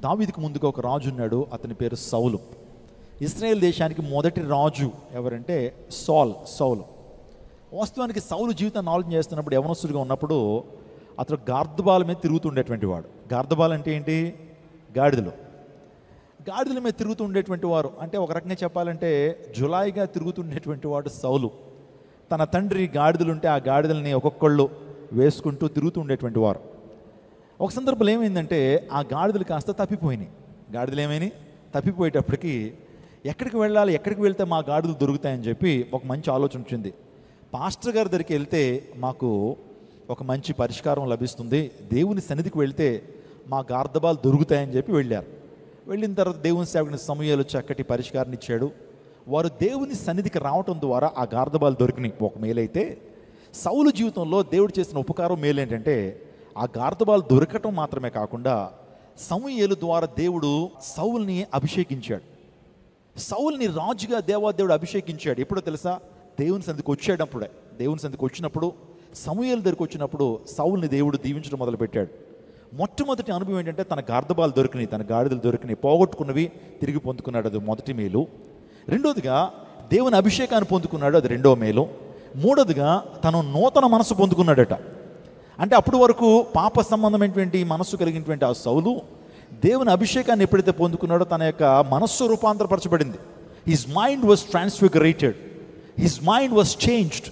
దావీదుకు ముందుగా ఒక రాజు ఉన్నాడు. అతని పేరు సౌలు. ఇశ్రాయేల్ దేశానికి మొదటి రాజు ఎవరంటే సౌలు. వాస్తవానికి సౌలు జీవితాన్ని ఆలోచన చేస్తున్నప్పుడు, యవనస్తుడిగా ఉన్నప్పుడు అతను గార్దబాల మీద తిరుగుతుండేటువంటి వాడు. గార్దబాల్ అంటే ఏంటి? గాడిదల మీద తిరుగుతూ ఉండేటువంటి వారు. అంటే ఒక రకంగా చెప్పాలంటే జులాయిగా తిరుగుతుండేటువంటి వాడు సౌలు. తన తండ్రి గాడిదలుంటే ఆ గాడిదల్ని ఒక్కొక్కళ్ళు వేసుకుంటూ తిరుగుతూ ఉండేటువంటి వారు. ఒక సందర్భంలో ఏమైందంటే ఆ గాడిదలు కాస్త తప్పిపోయినాయి. గాడిదలు ఏమైనాయి? తప్పిపోయేటప్పటికి ఎక్కడికి వెళ్ళాలి, ఎక్కడికి వెళ్తే మా గాడిదలు దొరుకుతాయని చెప్పి ఒక మంచి ఆలోచన వచ్చింది. పాస్టర్ గారి దగ్గరికి వెళ్తే మాకు ఒక మంచి పరిష్కారం లభిస్తుంది, దేవుని సన్నిధికి వెళ్తే మా గార్దబాలు దొరుకుతాయని చెప్పి వెళ్ళారు. వెళ్ళిన తర్వాత దేవుని సేవకుని సమూయేలు చక్కటి పరిష్కారాన్ని ఇచ్చాడు. వారు దేవుని సన్నిధికి రావటం ద్వారా ఆ గార్దబాలు దొరికినాయి. ఒక మేలైతే సౌలు జీవితంలో దేవుడు చేసిన ఉపకారం మేలు ఏంటంటే ఆ గార్దబాలు దొరకటం మాత్రమే కాకుండా సమూయేలు ద్వారా దేవుడు సౌలుని అభిషేకించాడు. సౌలుని రాజుగా దేవాదేవుడు అభిషేకించాడు. ఎప్పుడో తెలుసా? దేవుని సన్నిధికి వచ్చేటప్పుడే. దేవుని సన్నిధికి వచ్చినప్పుడు, సమూయేలు దగ్గరికి వచ్చినప్పుడు సౌలుని దేవుడు దీవించడం మొదలుపెట్టాడు. మొట్టమొదటి అనుభవం ఏంటంటే తన గార్దబాలు దొరికినాయి, తన గాడిదలు దొరికినాయి, పోగొట్టుకున్నవి తిరిగి పొందుకున్నాడు. అది మొదటి మేలు. రెండోదిగా దేవుని అభిషేకాన్ని పొందుకున్నాడు, అది రెండో మేలు. మూడోదిగా తను నూతన మనసు పొందుకున్నాడట. అంటే అప్పటి వరకు పాప సంబంధమైనటువంటి మనస్సు కలిగినటువంటి ఆ సౌలు దేవుని అభిషేకాన్ని ఎప్పుడైతే పొందుకున్నాడో తన యొక్క మనస్సు రూపాంతరపరచబడింది. His mind was transfigured, his mind was changed.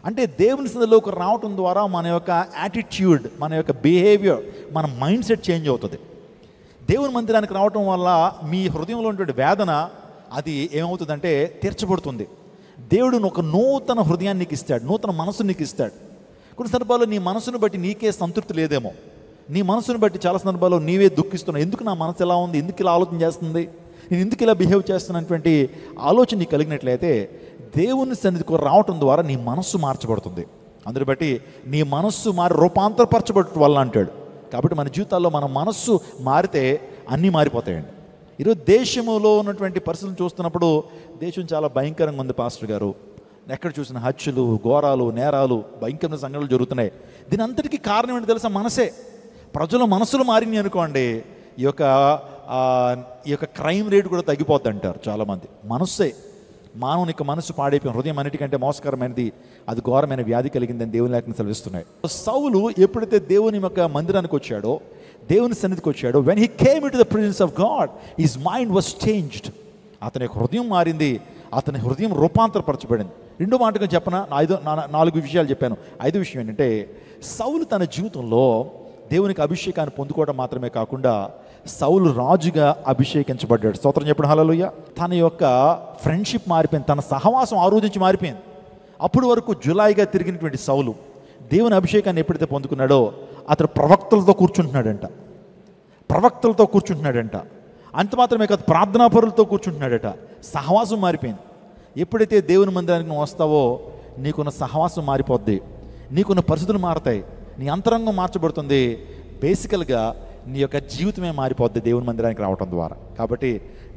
అంటే దేవుని సన్నిధిలోకి రావటం ద్వారా మన యొక్క యాటిట్యూడ్, మన యొక్క బిహేవియర్, మన మైండ్ సెట్ చేంజ్ అవుతుంది. దేవుని మందిరానికి రావటం వల్ల మీ హృదయంలో ఉన్నటువంటి వేదన అది ఏమవుతుందంటే తీర్చబడుతుంది. దేవుడు ఒక నూతన హృదయాన్ని నీకు ఇస్తాడు, నూతన మనసుని నీకు ఇస్తాడు. కొన్ని సందర్భాల్లో నీ మనసును బట్టి నీకే సంతృప్తి లేదేమో, నీ మనసును బట్టి చాలా సందర్భాల్లో నీవే దుఃఖిస్తున్నావు. ఎందుకు నా మనసు ఎలా ఉంది, ఎందుకు ఇలా ఆలోచన చేస్తుంది, నేను ఎందుకు ఇలా బిహేవ్ చేస్తున్నటువంటి ఆలోచన నీకు కలిగినట్లయితే దేవుని సన్నిధికి రావటం ద్వారా నీ మనస్సు మార్చబడుతుంది. అందుని బట్టి నీ మనస్సు మారి రూపాంతరపరచబడటం వల్ల అంటాడు. కాబట్టి మన జీవితాల్లో మన మనస్సు మారితే అన్నీ మారిపోతాయండి. ఈరోజు దేశంలో ఉన్నటువంటి పరిస్థితులను చూస్తున్నప్పుడు దేశం చాలా భయంకరంగా ఉంది పాస్టర్ గారు. ఎక్కడ చూసిన హత్యలు, ఘోరాలు, నేరాలు, భయంకరమైన సంఘటనలు జరుగుతున్నాయి. దీని అంతటికీ కారణం ఏంటి తెలుసా? మనసే. ప్రజల మనసులు మారినాయి అనుకోండి, ఈ యొక్క క్రైమ్ రేట్ కూడా తగ్గిపోద్ది అంటారు చాలామంది. మనస్సే. మానవుని యొక్క మనసు పాడైపోయిన, హృదయం అన్నిటికంటే మోసకరమైనది, అది ఘోరమైన వ్యాధి కలిగిందని దేవుని లేఖనం సెలవిస్తున్నాయి. సౌలు ఎప్పుడైతే దేవుని యొక్క మందిరానికి వచ్చాడో, దేవుని సన్నిధికి వచ్చాడో, when he came into the presence of God, his mind was changed. అతని యొక్క హృదయం మారింది, అతని హృదయం రూపాంతరపరచబడింది. రెండో మాటగా చెప్పన, 4 విషయాలు చెప్పాను. 5వ విషయం ఏంటంటే సౌలు తన జీవితంలో దేవునికి అభిషేకాన్ని పొందుకోవడం మాత్రమే కాకుండా సౌలు రాజుగా అభిషేకించబడ్డాడు. స్తోత్రం చెప్పండి, హల్లెలూయా. తన యొక్క ఫ్రెండ్షిప్ మారిపోయింది, తన సహవాసం ఆ రోజు నుంచి మారిపోయింది. అప్పటి వరకు జులాయిగా తిరిగినటువంటి సౌలు దేవుని అభిషేకాన్ని ఎప్పుడైతే పొందుకున్నాడో అతడు ప్రవక్తలతో కూర్చుంటున్నాడంట. అంత మాత్రమే కాదు, ప్రార్థనాపరులతో కూర్చుంటున్నాడట. సహవాసం మారిపోయింది. ఎప్పుడైతే దేవుని మందిరానికి నువ్వు వస్తావో నీకున్న సహవాసం మారిపోద్ది, నీకున్న పరిస్థితులు మారుతాయి, నీ అంతరంగం మార్చబడుతుంది. బేసికల్గా నీ యొక్క జీవితమే మారిపోద్ది దేవుని మందిరానికి రావటం ద్వారా. కాబట్టి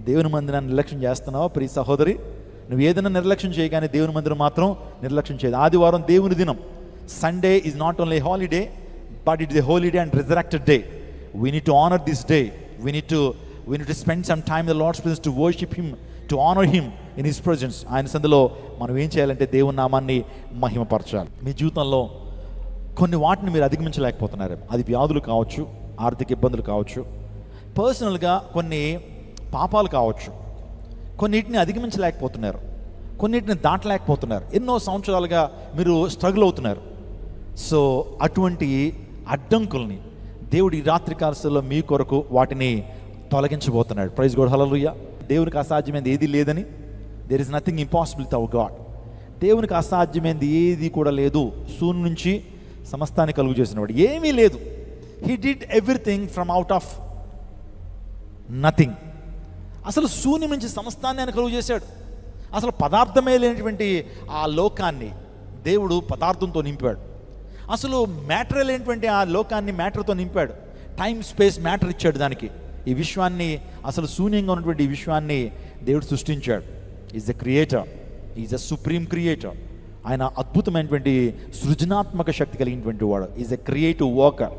దేవుని మందిరాన్ని నిర్లక్ష్యం చేస్తున్నావా ప్రియ సహోదరి? నువ్వు ఏదైనా నిర్లక్ష్యం చేయగానే దేవుని మందిరం మాత్రం నిర్లక్ష్యం చేయదు. ఆదివారం దేవుని దినం. Sunday is not only holiday, but it is a holy day and resurrected day. We need to honour this day. We need to spend some time in the Lord's presence to worship Him, to honor Him in His presence. ఆయన సందులో మనం ఏం చేయాలంటే దేవుని నామాన్ని మహిమపరచాలి. మీ జీవితంలో కొన్ని వాటిని మీరు అధిగమించలేకపోతున్నారు. అది వ్యాధులు కావచ్చు, ఆర్థిక ఇబ్బందులు కావచ్చు, పర్సనల్గా కొన్ని పాపాలు కావచ్చు. కొన్నిటిని అధిగమించలేకపోతున్నారు, కొన్నిటిని దాటలేకపోతున్నారు. ఎన్నో సంవత్సరాలుగా మీరు స్ట్రగుల్ అవుతున్నారు. సో అటువంటి అడ్డంకుల్ని దేవుడు ఈ రాత్రి కాలంలో మీ కొరకు వాటిని తొలగించబోతున్నాడు. ప్రైజ్ గాడ్, హల్లెలూయా. దేవునికి అసాధ్యమైనది ఏది లేదని, there is nothing impossible with our God. దేవునికి అసాధ్యమైనది ఏది కూడా లేదు. శూన్యం నుంచి సమస్తాన్ని కలుగు చేసినవాడు, ఏమీ లేదు. He did everything from out of nothing. అసలు శూన్యం నుంచి సమస్తాన్ని ఆయన కలుగు చేశాడు. అసలు పదార్థమే లేనటువంటి ఆ లోకాన్ని దేవుడు పదార్థంతో నింపాడు. అసలు మ్యాటర్ లేనటువంటి ఆ లోకాన్ని మ్యాటర్తో నింపాడు. టైం, స్పేస్, మ్యాటర్ ఇచ్చాడు దానికి. ఈ విశ్వాన్ని, అసలు శూన్యంగా ఉన్నటువంటి ఈ విశ్వాన్ని దేవుడు సృష్టించాడు. Is a creator, is a supreme creator. ఆయన అద్భుతమైనటువంటి సృజనాత్మక శక్తి కలిగినటువంటి వాడు. Is a creative worker.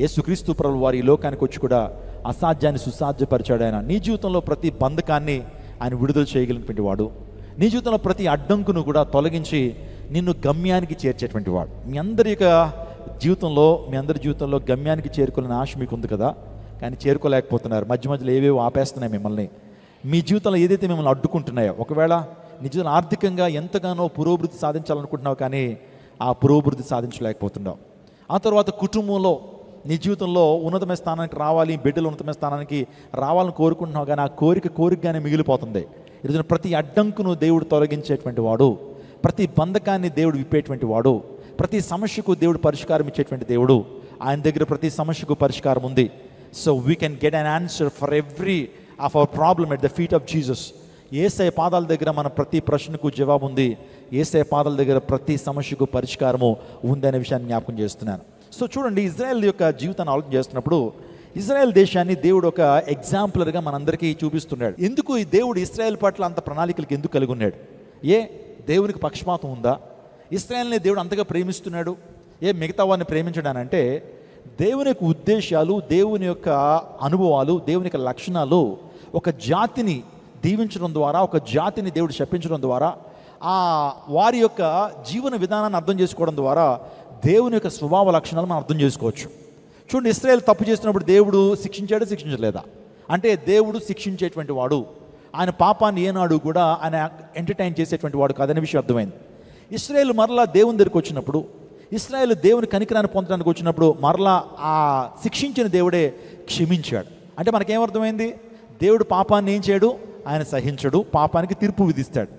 యేసుక్రీస్తు ప్రభువు వారు ఈ లోకానికి వచ్చి కూడా అసాధ్యాన్ని సుసాధ్యపరిచాడు ఆయన. నీ జీవితంలో ప్రతి బంధకాన్ని ఆయన విడుదల చేయగలిగినటువంటి వాడు. నీ జీవితంలో ప్రతి అడ్డంకును కూడా తొలగించి నిన్ను గమ్యానికి చేర్చేటువంటి వాడు. మీ అందరి జీవితంలో గమ్యానికి చేరుకోవాలని ఆశ మీకు ఉంది కదా, కానీ చేరుకోలేకపోతున్నారు. మధ్య మధ్యలో ఏవేవో ఆపేస్తున్నాయి మిమ్మల్ని. మీ జీవితంలో ఏదైతే మిమ్మల్ని అడ్డుకుంటున్నాయో, ఒకవేళ నీ జీవితంలో ఆర్థికంగా ఎంతగానో పురోభివృద్ధి సాధించాలనుకుంటున్నావు, కానీ ఆ పురోభివృద్ధి సాధించలేకపోతున్నావు. ఆ తర్వాత కుటుంబంలో నీ జీవితంలో ఉన్నతమైన స్థానానికి రావాలి, బిడ్డలు ఉన్నతమైన స్థానానికి రావాలని కోరుకుంటున్నావు, కానీ ఆ కోరికగానే మిగిలిపోతుంది. ఈరోజున ప్రతి అడ్డంకును దేవుడు తొలగించేటువంటి వాడు, ప్రతి బంధకాన్ని దేవుడు విప్పేటువంటి వాడు, ప్రతి సమస్యకు దేవుడు పరిష్కారం ఇచ్చేటువంటి దేవుడు. ఆయన దగ్గర ప్రతి సమస్యకు పరిష్కారం ఉంది. So we can get an answer for every of our problem at the feet of Jesus. యేసయ్య పాదాల దగ్గర మన ప్రతి ప్రశ్నకు జవాబు ఉంది. యేసయ్య పాదాల దగ్గర ప్రతి సమస్యకు పరిష్కారము ఉందనే విషయాన్ని జ్ఞాపకం చేస్తున్నాను. సో చూడండి, ఇజ్రాయెల్ యొక్క జీవితాన్ని ఆలోచన చేస్తున్నప్పుడు ఇజ్రాయెల్ దేశాన్ని దేవుడు ఒక ఎగ్జాంపులర్గా మనందరికీ చూపిస్తున్నాడు. ఎందుకు ఈ దేవుడు ఇజ్రాయెల్ పట్ల అంత ప్రణాళికలకు ఎందుకు కలిగి ఉన్నాడు? దేవునికి పక్షపాతం ఉందా? ఇజ్రాయెల్ని దేవుడు అంతగా ప్రేమిస్తున్నాడు, మిగతా వారిని ప్రేమించడానంటే దేవుని యొక్క ఉద్దేశాలు, దేవుని యొక్క అనుభవాలు, దేవుని యొక్క లక్షణాలు ఒక జాతిని దీవించడం ద్వారా, ఒక జాతిని దేవుడు శపించడం ద్వారా, వారి యొక్క జీవన విధానాన్ని అర్థం చేసుకోవడం ద్వారా దేవుని యొక్క స్వభావ లక్షణాలు మనం అర్థం చేసుకోవచ్చు. చూడండి, ఇశ్రాయేలు తప్పు చేస్తున్నప్పుడు దేవుడు శిక్షించలేదా అంటే దేవుడు శిక్షించేటువంటి వాడు. ఆయన పాపాన్ని ఏనాడు కూడా ఆయన ఎంటర్టైన్ చేసేటువంటి వాడు కాదనే విషయం అర్థమైంది. ఇశ్రాయేలు మరలా దేవుని దగ్గరికి వచ్చినప్పుడు, ఇశ్రాయేలు దేవుని కనికరాన్ని పొందడానికి వచ్చినప్పుడు మరలా ఆ శిక్షించిన దేవుడే క్షమించాడు. అంటే మనకేమర్థమైంది? దేవుడు పాపాన్ని ఏం చేయడు, ఆయన సహించడు, పాపానికి తీర్పు విధిస్తాడు.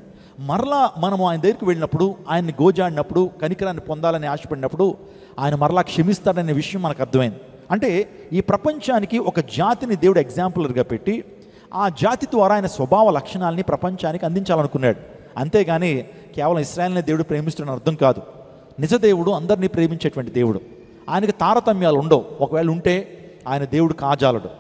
మరలా మనము ఆయన దగ్గరికి వెళ్ళినప్పుడు, ఆయన్ని గోజాడినప్పుడు, కనికరాన్ని పొందాలని ఆశపడినప్పుడు ఆయన మరలా క్షమిస్తాడనే విషయం మనకు అర్థమైంది. అంటే ఈ ప్రపంచానికి ఒక జాతిని దేవుడు ఎగ్జాంపులర్గా పెట్టి ఆ జాతి ద్వారా ఆయన స్వభావ లక్షణాలని ప్రపంచానికి అందించాలనుకున్నాడు. అంతేగాని కేవలం ఇశ్రాయేల్ని దేవుడు ప్రేమిస్తున్న అర్థం కాదు. నిజ దేవుడు అందరినీ ప్రేమించేటువంటి దేవుడు. ఆయనకి తారతమ్యాలు ఉండవు. ఒకవేళ ఉంటే ఆయన దేవుడు కాజాలడు.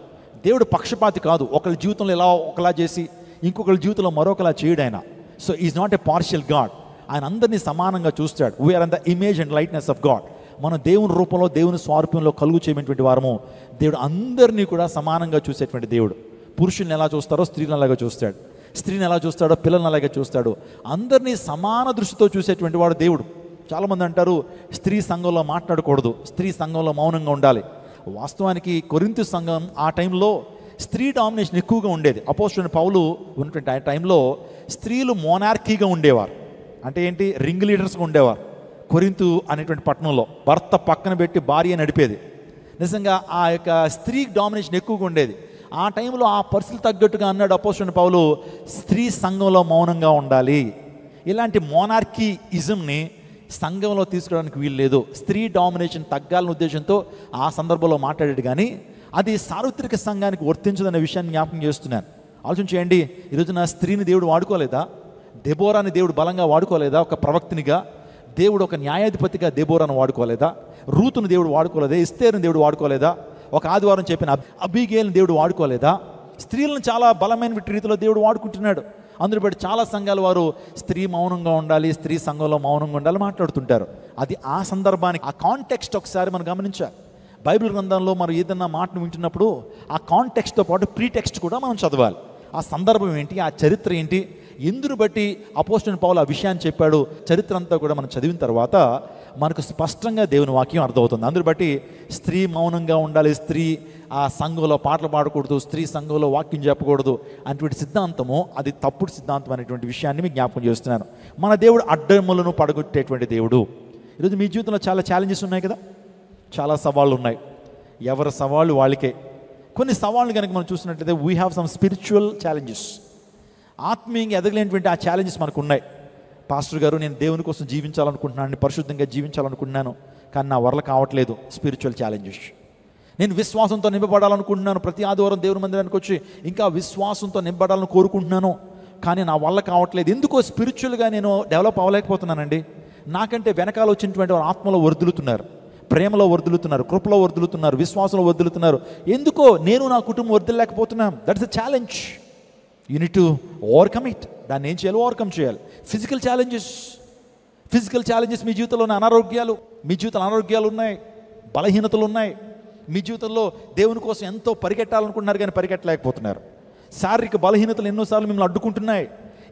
దేవుడు పక్షపాతి కాదు. ఒకళ్ళ జీవితంలో ఎలా ఒకలా చేసి ఇంకొకళ్ళ జీవితంలో మరొకలా చేయడు ఆయన. So is not a partial God. ఆయన అందరినీ సమానంగా చూస్తాడు. We are in the image and lightness of God. మనం దేవుని రూపంలో, దేవుని స్వారూప్యంలో కలుగు చేయటువంటి వారము. దేవుడు అందరినీ కూడా సమానంగా చూసేటువంటి దేవుడు. పురుషుల్ని ఎలా చూస్తారో స్త్రీలను అలాగే చూస్తాడు, స్త్రీని ఎలా చూస్తాడో పిల్లల్ని అలాగే చూస్తాడు. అందరినీ సమాన దృష్టితో చూసేటువంటి వాడు దేవుడు. చాలామంది అంటారు స్త్రీ సంఘంలో మాట్లాడకూడదు, స్త్రీ సంఘంలో మౌనంగా ఉండాలి. వాస్తవానికి కొరింథీ సంఘం ఆ టైంలో స్త్రీ డామినేషన్ ఎక్కువగా ఉండేది. అపోస్తలుడైన పౌలు ఉన్నటువంటి ఆ టైంలో స్త్రీలు మోనార్కీగా ఉండేవారు. అంటే ఏంటి? రింగ్ లీడర్స్గా ఉండేవారు. కొరింథు అనేటువంటి పట్టణంలో భర్త పక్కన పెట్టి భార్య నడిపేది. నిజంగా ఆ యొక్క స్త్రీ డామినేషన్ ఎక్కువగా ఉండేది. ఆ టైంలో ఆ పరిస్థితులు తగ్గట్టుగా అన్నాడు అపోస్తలుడైన పౌలు, స్త్రీ సంఘంలో మౌనంగా ఉండాలి. ఇలాంటి మోనార్కీ ఇజంని సంఘంలో తీసుకురావడానికి వీలు లేదు. స్త్రీ డామినేషన్ తగ్గాలనే ఉద్దేశంతో ఆ సందర్భంలో మాట్లాడాడు. కానీ అది సార్వత్రిక సంఘానికి వర్తించదనే విషయాన్ని జ్ఞాపకం చేస్తున్నాను. ఆలోచన చేయండి. ఈరోజున స్త్రీని దేవుడు వాడుకోలేదా? దెబోరాని దేవుడు బలంగా వాడుకోలేదా? ఒక ప్రవక్తినిగా దేవుడు, ఒక న్యాయాధిపతిగా దెబోరాను వాడుకోలేదా? రూతును దేవుడు వాడుకోలేదా? ఎస్తేరుని దేవుడు వాడుకోలేదా? ఒక ఆదివారం చెప్పిన అబీగేలుని దేవుడు వాడుకోలేదా? స్త్రీలను చాలా బలమైన రీతిలో దేవుడు వాడుకుంటున్నాడు. అందులో బట్టి చాలా సంఘాల వారు స్త్రీ మౌనంగా ఉండాలి, స్త్రీ సంఘంలో మౌనంగా ఉండాలి మాట్లాడుతుంటారు. అది ఆ సందర్భానికి, ఆ కాంటెక్స్ట్ ఒకసారి మనం గమనించాలి. బైబిల్ గ్రంథంలో మనం ఏదన్నా మాటను వింటున్నప్పుడు ఆ కాంటెక్స్ట్తో పాటు ప్రీటెక్స్ట్ కూడా మనం చదవాలి. ఆ సందర్భం ఏంటి, ఆ చరిత్ర ఏంటి, ఎందును బట్టి అపోస్తలుడైన పౌలు ఆ విషయాన్ని చెప్పాడు, చరిత్ర అంతా కూడా మనం చదివిన తర్వాత మనకు స్పష్టంగా దేవుని వాక్యం అర్థమవుతుంది. అందును బట్టి స్త్రీ మౌనంగా ఉండాలి, స్త్రీ ఆ సంఘంలో పాటలు పాడకూడదు, స్త్రీ సంఘంలో వాక్యం చెప్పకూడదు అనేటువంటి సిద్ధాంతము అది తప్పుడు సిద్ధాంతం అనేటువంటి విషయాన్ని మీకు జ్ఞాపకం చేస్తున్నాను. మన దేవుడు అడ్డములను పడగొట్టేటువంటి దేవుడు. ఈరోజు మీ జీవితంలో చాలా ఛాలెంజెస్ ఉన్నాయి కదా, చాలా సవాళ్ళు ఉన్నాయి. ఎవరి సవాళ్ళు వాళ్ళకే. కొన్ని సవాళ్ళు కనుక మనం చూసినట్లయితే we have some spiritual challenges. ఆత్మీయంగా ఎదగలేనటువంటి ఆ ఛాలెంజెస్ మనకు ఉన్నాయి. పాస్టర్ గారు, నేను దేవుని కోసం జీవించాలనుకుంటున్నాను, పరిశుద్ధంగా జీవించాలనుకుంటున్నాను, కానీ నా వల్ల కావట్లేదు. Spiritual challenges. నేను విశ్వాసంతో నింపబడాలనుకుంటున్నాను, ప్రతి ఆదివారం దేవుని మందిరానికి వచ్చి ఇంకా విశ్వాసంతో నింపబడాలని కోరుకుంటున్నాను, కానీ నా వల్ల కావట్లేదు. ఎందుకో స్పిరిచువల్గా నేను డెవలప్ అవ్వలేకపోతున్నానండి. నాకంటే వెనకాల వచ్చినటువంటి వారు ఆత్మలో వర్ధిల్లుతున్నారు, ప్రేమలో వర్ధిల్లుతున్నారు, కృపలో వర్ధిల్లుతున్నారు, విశ్వాసంలో వర్ధిల్లుతున్నారు. ఎందుకో నేను నా కుటుంబం వర్ధిల్లేకపోతున్నాను. That's a challenge. You need to overcome it. దాన్ని ఏం చేయాలి? ఓవర్కమ్ చేయాలి. ఫిజికల్ ఛాలెంజెస్ మీ జీవితంలో అనారోగ్యాలు, మీ జీవితంలో అనారోగ్యాలు ఉన్నాయి, బలహీనతలు ఉన్నాయి, మీ జీవితంలో దేవుని కోసం ఎంతో పరిగెట్టాలనుకుంటున్నారు కానీ పరిగెట్టలేకపోతున్నారు. శారీరక బలహీనతలు ఎన్నోసార్లు మిమ్మల్ని అడ్డుకుంటున్నాయి.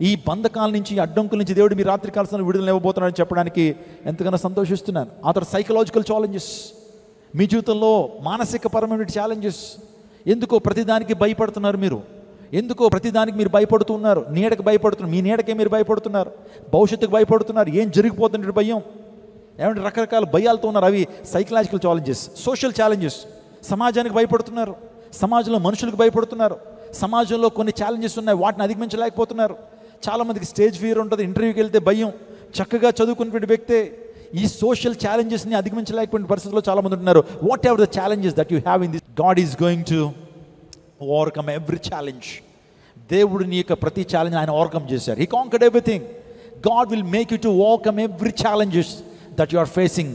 ఈ బంధకాల నుంచి, ఈ అడ్డంకుల నుంచి దేవుడు మీ రాత్రి కాల్సిన విడుదల ఇవ్వబోతున్నాడని చెప్పడానికి ఎంతగానో సంతోషిస్తున్నాను. ఆ తర్వాత సైకలాజికల్ ఛాలెంజెస్, మీ జీవితంలో మానసిక పరమైన ఛాలెంజెస్. ఎందుకో ప్రతిదానికి భయపడుతున్నారు మీరు, ఎందుకో ప్రతిదానికి మీరు భయపడుతున్నారు. నీడకు భయపడుతున్నారు, మీ నీడకే మీరు భయపడుతున్నారు. భవిష్యత్తుకు భయపడుతున్నారు, ఏం జరిగిపోతుంటే భయం. ఏమంటే రకరకాల భయాలతో ఉన్నారు. అవి సైకలాజికల్ ఛాలెంజెస్. సోషల్ ఛాలెంజెస్, సమాజానికి భయపడుతున్నారు, సమాజంలో మనుషులకు భయపడుతున్నారు. సమాజంలో కొన్ని ఛాలెంజెస్ ఉన్నాయి, వాటిని అధిగమించలేకపోతున్నారు. చాలామందికి స్టేజ్ ఫియర్ ఉంటుంది, ఇంటర్వ్యూకి వెళ్తే భయం. చక్కగా చదువుకున్నటువంటి వ్యక్తే ఈ సోషల్ ఛాలెంజెస్ని అధిగమించలేకపోయిన పరిస్థితుల్లో చాలామంది ఉంటున్నారు. Whatever the challenges that you have in this, God is going to overcome every challenge. దేవుడు నీ యొక్క ప్రతి ఛాలెంజ్ ఆయన ఓవర్కమ్ చేశారు. He conquered everything. God will make you to overcome every challenges that you are facing.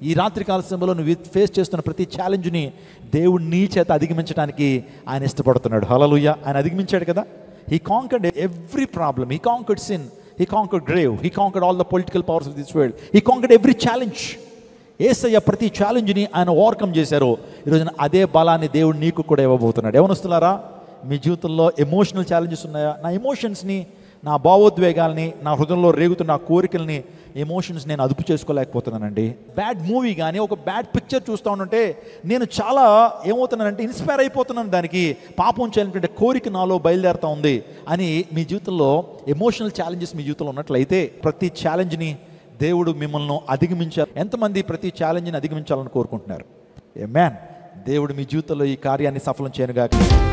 ఈ రాత్రికాల సమయంలో నువ్వు ఫేస్ చేస్తున్న ప్రతి ఛాలెంజ్ని దేవుడు నీ చేత అధిగమించడానికి ఆయన ఇష్టపడుతున్నాడు. హల్లెలూయా. ఆయన అధిగమించాడు కదా. He conquered every problem. He conquered sin. He conquered grave. He conquered all the political powers of this world. He conquered every challenge. యేసయ్య ప్రతి ఛాలెంజ్ని ఆయన ఓవర్కమ్ చేశారు. ఈరోజున అదే బలాన్ని దేవుడు నీకు కూడా ఇవ్వబోతున్నాడు. ఏమనొస్తున్నారా? మీ జీవితంలో ఎమోషనల్ ఛాలెంజెస్ ఉన్నాయా? నా ఎమోషన్స్ని, నా భావోద్వేగాల్ని, నా హృదయంలో రేగుతున్న కోరికల్ని, ఎమోషన్స్ నేను అదుపు చేసుకోలేకపోతున్నానండి. బ్యాడ్ మూవీ కానీ ఒక బ్యాడ్ పిక్చర్ చూస్తూ ఉంటే నేను చాలా ఏమవుతున్నానంటే ఇన్స్పైర్ అయిపోతున్నాను. దానికి పాపం చేయాలంటే కోరిక నాలో బయలుదేరుతూ ఉంది అని మీ జీవితంలో ఎమోషనల్ ఛాలెంజెస్ మీ జీవితంలో ఉన్నట్లయితే ప్రతి ఛాలెంజ్ని దేవుడు మిమ్మల్ని అధిగమించారు. ఎంతమంది ప్రతి ఛాలెంజ్ని అధిగమించాలని కోరుకుంటున్నారు? ఆమేన్. దేవుడు మీ జీవితంలో ఈ కార్యాన్ని సఫలం చేయనుగాక.